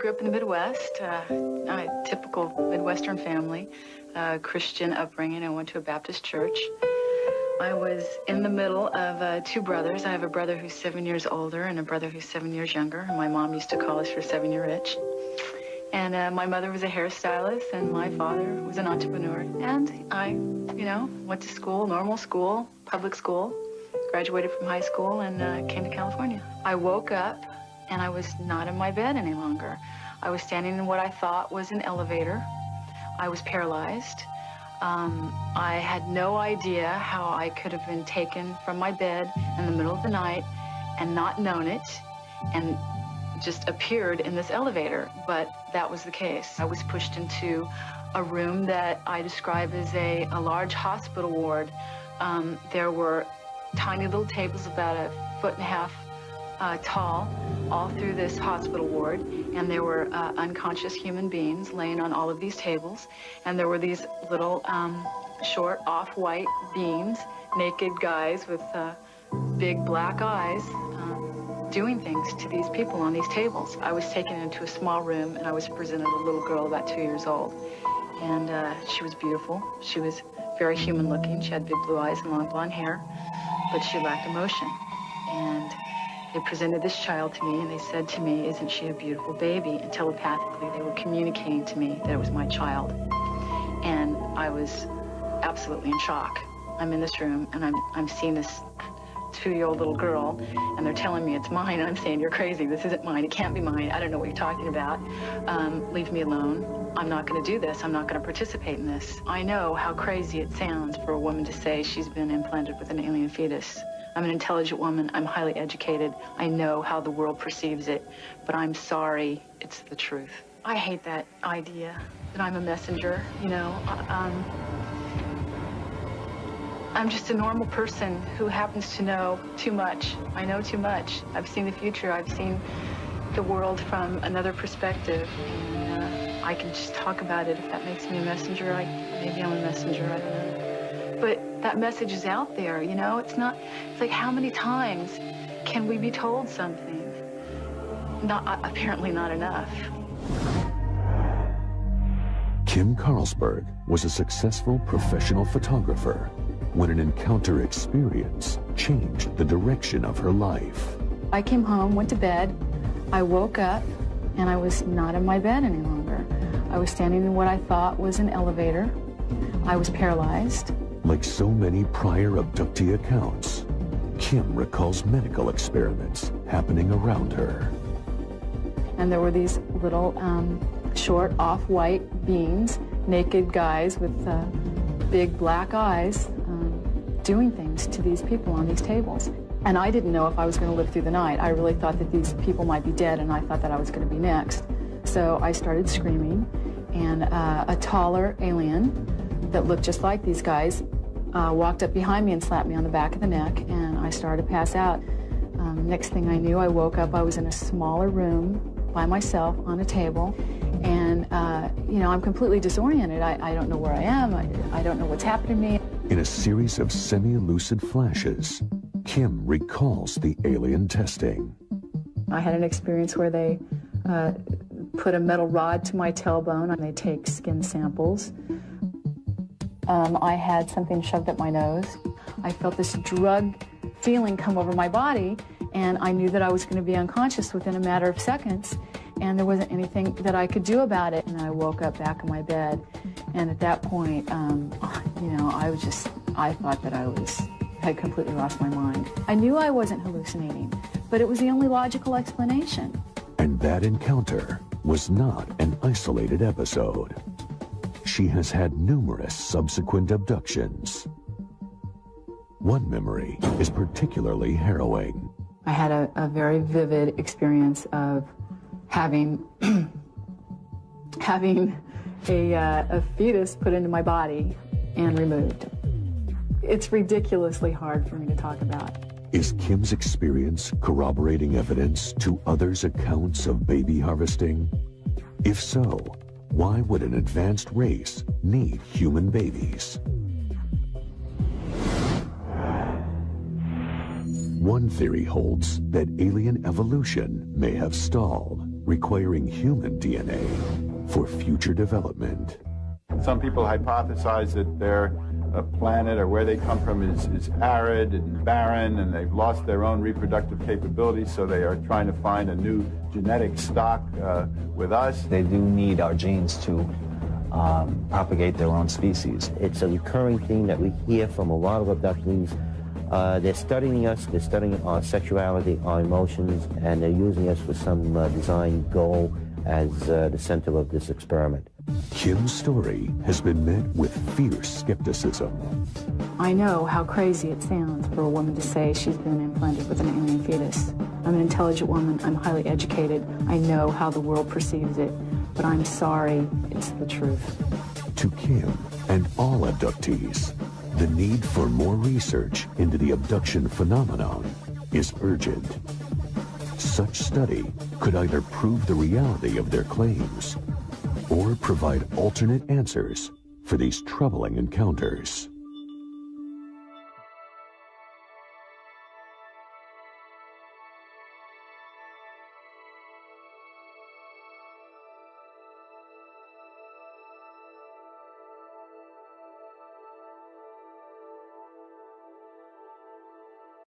grew up in the Midwest, a typical Midwestern family, Christian upbringing. I went to a Baptist church. I was in the middle of two brothers. I have a brother who's 7 years older and a brother who's 7 years younger. And my mom used to call us her 7-year itch. And my mother was a hairstylist, and my father was an entrepreneur. And I, went to school, normal school, public school, graduated from high school, and came to California. I woke up, and I was not in my bed any longer. I was standing in what I thought was an elevator. I was paralyzed. I had no idea how I could have been taken from my bed in the middle of the night and not known it and just appeared in this elevator, but that was the case. I was pushed into a room that I describe as a large hospital ward. There were tiny little tables about 1.5 feet tall all through this hospital ward, and there were unconscious human beings laying on all of these tables, and there were these little short off-white beings, naked guys with big black eyes doing things to these people on these tables. I was taken into a small room, and I was presented a little girl about 2 years old, and she was beautiful. She was very human looking. She had big blue eyes and long blonde hair, but she lacked emotion. And they presented this child to me, and they said to me, "Isn't she a beautiful baby?" And telepathically, they were communicating to me that it was my child. And I was absolutely in shock. I'm in this room, and I'm seeing this 2-year-old little girl, and they're telling me it's mine, and I'm saying, "You're crazy. This isn't mine. It can't be mine. I don't know what you're talking about. Leave me alone. I'm not going to do this. I'm not going to participate in this." I know how crazy it sounds for a woman to say she's been implanted with an alien fetus. I'm an intelligent woman. I'm highly educated. I know how the world perceives it, but I'm sorry. It's the truth. I hate that idea that I'm a messenger, I'm just a normal person who happens to know too much. I know too much. I've seen the future. I've seen the world from another perspective. And I can just talk about it. If that makes me a messenger, maybe I'm a messenger, I don't know. But that message is out there, It's like, how many times can we be told something? Apparently not enough. Kim+Carlsberg was a successful professional photographer when an encounter experience changed the direction of her life. I came home, went to bed, I woke up, and I was not in my bed any longer. I was standing in what I thought was an elevator. I was paralyzed. Like so many prior abductee accounts, Kim recalls medical experiments happening around her. And there were these little short off-white beings, naked guys with big black eyes, doing things to these people on these tables. And I didn't know if I was going to live through the night. I really thought that these people might be dead, and I thought that I was going to be next. So I started screaming, and a taller alien that looked just like these guys walked up behind me and slapped me on the back of the neck, and I started to pass out. Next thing I knew, I woke up. I was in a smaller room by myself on a table, and I'm completely disoriented. I don't know where I am. I don't know what's happened to me. In a series of semi-lucid flashes, Kim recalls the alien testing. I had an experience where they put a metal rod to my tailbone, and they take skin samples. I had something shoved up my nose. I felt this drug feeling come over my body, and I knew that I was going to be unconscious within a matter of seconds, and there wasn't anything that I could do about it. And I woke up back in my bed, and at that point, I thought that I had completely lost my mind. I knew I wasn't hallucinating, but it was the only logical explanation. And that encounter was not an isolated episode. She has had numerous subsequent abductions. One memory is particularly harrowing. I had a very vivid experience of having a fetus put into my body and removed. It's ridiculously hard for me to talk about. Is Kim's experience corroborating evidence to others' accounts of baby harvesting? If so, why would an advanced race need human babies? One theory holds that alien evolution may have stalled, requiring human DNA for future development. Some people hypothesize that their planet or where they come from is arid and barren, and they've lost their own reproductive capabilities, so they are trying to find a new genetic stock with us. They do need our genes to propagate their own species. It's a recurring theme that we hear from a lot of abductees. They're studying us, they're studying our sexuality, our emotions, and they're using us for some design goal as the center of this experiment. Kim's story has been met with fierce skepticism. I know how crazy it sounds for a woman to say she's been implanted with an alien fetus. I'm an intelligent woman, I'm highly educated, I know how the world perceives it, but I'm sorry, it's the truth. To Kim and all abductees, the need for more research into the abduction phenomenon is urgent. Such study could either prove the reality of their claims or provide alternate answers for these troubling encounters.